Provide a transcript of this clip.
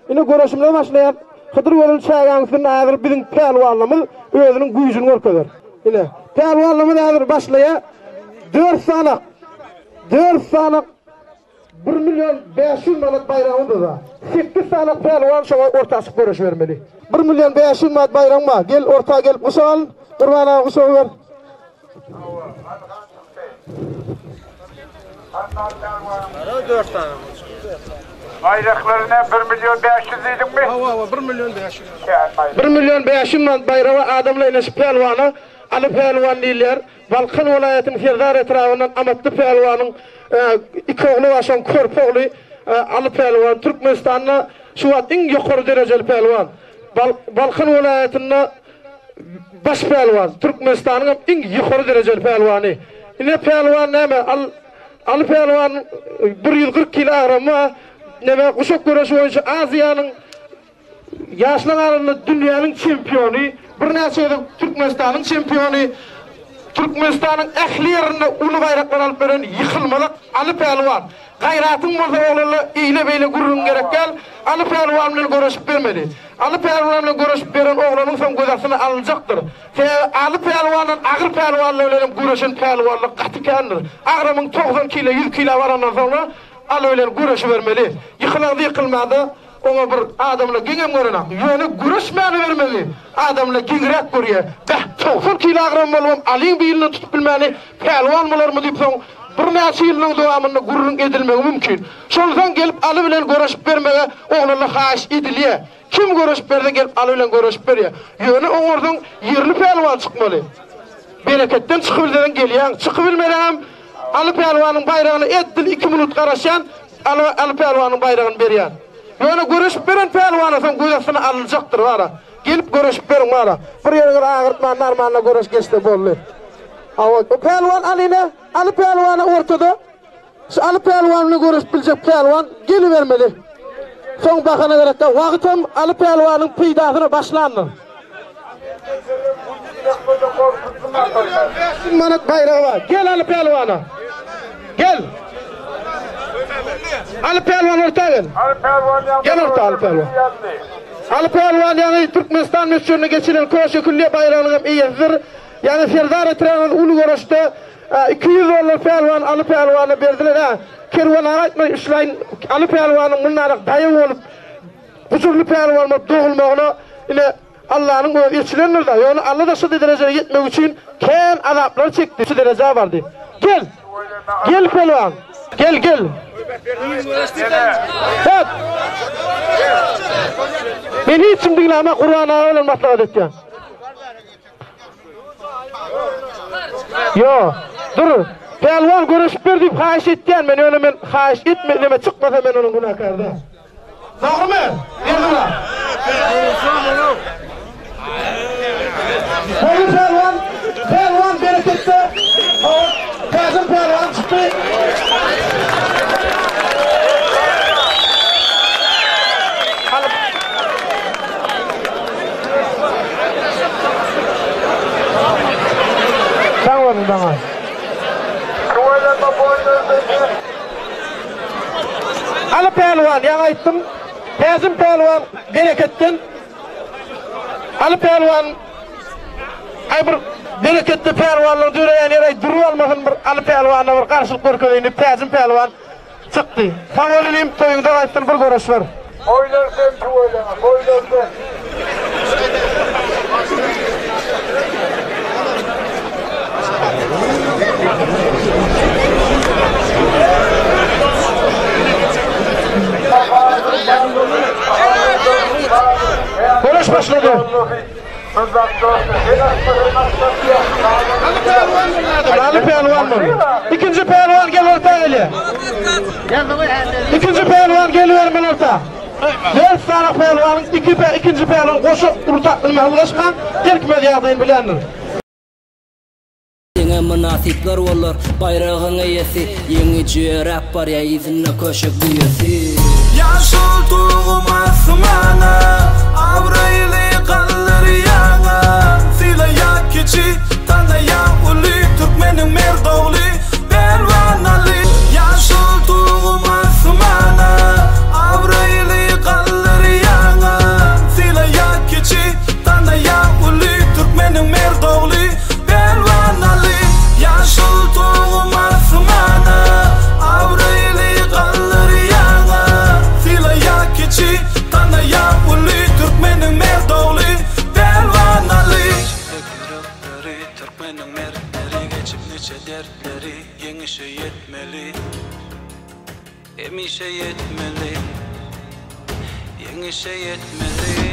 Yine görüşümle başlayan Hıdır yolun çaygansının ağır bizim pelvanlımız özünün gücünü ortadır. Yine pelvanlımız ağır başlaya 4 sanık 1.500.000 manat bayrağında da 8 sanık pelvan şoğa ortasık görüş vermeli. 1.500.000 manat bayrağın var. Gel ortağa gelip uşağın. Kurban'a uşağı ver. Bayraklarına 1.500.000 dedik mi? 1.500.000 manat bayrağı adamla ineşip pelvanı Ali Pelvan deyirler. Balkan vilayetinin Ferdar etrafından amatlı pelvanın iki oğlu başan Körpoğlu Ali Pelvan Türkmenistan'da şu an en yukarı dereceli pelvan. Balkan vilayetinde baş pelvan Türkmenistan'ın en yukarı dereceli pelvanı. Yine pelvan neme Ali Pelvan 140 kilo ağrama neme kuşak görüşü oyuncu Asya'nın yaşlı arasında dünyanın şampiyonu, bir neçede Türkmenistan'ın şampiyonu, Türkmenistan'ın ehlilerinde ulu bayraklar alıp veren yıkılmalık Ali Pelvan. Gayratın mozaoğlu iğne beyle gururun gerek gel, Ali Pelvan'la görüşüp vermedi. Ali Pelvan'la görüşüp veren oğlanın son gözasını alacaktır. Ali Pelvan'ın ağır Pelvan'la ölelim görüşün Pelvan'la katıkandır. Ağrımın 90 kilo 100 kilo varandan sonra Ali ölelim görüşü vermeli. Yıkılandı yıkılmadı. Ona bir adamla gengem görünen, yönü görüşmeyeni vermeli. Adamla gengrek görüyor. 90 kilogram olmam, alayım bir yılını tutup bilmeni, pelvan mılar mı deyip son, bir neçe yılının devamında gururun edilmesi mümkün. Sonradan gelip Ali bilen görüşüp vermeye, oğlunla haş ediliyor. Kim görüşüp verdi gelip Ali bilen görüşüp veriyor. Yönü oradan yerli pelvan çıkmalı. Bereketten çıkıbilden geliyen, çıkıbilmeden Ali Pelvan'ın bayrağını ettin 2 minut karışan, Ali Pelvan'ın bayrağını veriyor. Yani görüşüp veren pelvanı son gözasını alacaktır vara. Gelip görüşüp verin vara. Bir yere ağırtman narmanla görüş geçti bollu. O pelvan Ali pelvanı ortada. Ali pelvanını görüşüp bilecek pelvan gelivermeli. Son bakana gerek de vakitim Ali pelvanın pıydasına başlandı. Manat bayrağı var. Gel Ali pelvana. Gel. Ali Pelvan orta gel. Gel orta Ali Pelvan. Ali Pelvan yani Türkmenistan misyonuna geçilen Koşu Külliye bayrağını iyizdir. Yani Ferdar etrafından ulu görüşte 200 dolar Pelvan Ali Pelvan'a verdiler ha. Kervan ağaçma işleyin Ali Pelvan'ın bunlara dayı olup huzurlu Pelvan'a doğulmağına yine Allah'ın o içilenir de yani Allah da şu dereceye gitmek için ken azaplar çekti. Şu derece vardı. Gel. Gel Pelvan. Gel. Evet. Beni için değil ama Kur'an'a öyle maslahat etken. Yo, dur. Pelvan görüşüp verdiğim haş etken ben öyle ben haş etmediğime çıkmasa ben onun günahkarda. Doğru mu? Yerine. Pelvan berekette. Kazım Pelvan çıktı. Bana. Ali Pelvan yana aytdım. Kazım Pelvan berekettin. Ali Pelvan ay bir bereketli Pelvanlar düreyen yere duru almasın bir Ali Pelvan'a bir karşılık görköleyinip Kazım Pelvan çıktı. Favoriliyim toyunda ayttın bir görüş var. Oylarsan şu oylama, oylarsan. Görüş başladı. Ali Pelvan mı? İkinci Pelvan gel ortaya geliyor. İkinci Pelvan geliyor hemen orta. 4 tane Pelvan'ın ikinci Pelvan koşup urtaklığına ulaşman ilk medyadayın bilendir. Yine münasipler olur bayrağın iyisi yeni cüret var ya izinle koşup büyüsü yaşıl tuğuma sımana avraylı kalır yana sila yak keçi tanaya uli Türkmenin merdovli Pelvan dertleri yeňişe yetmeli. Emişe yetmeli, yeňişe yetmeli.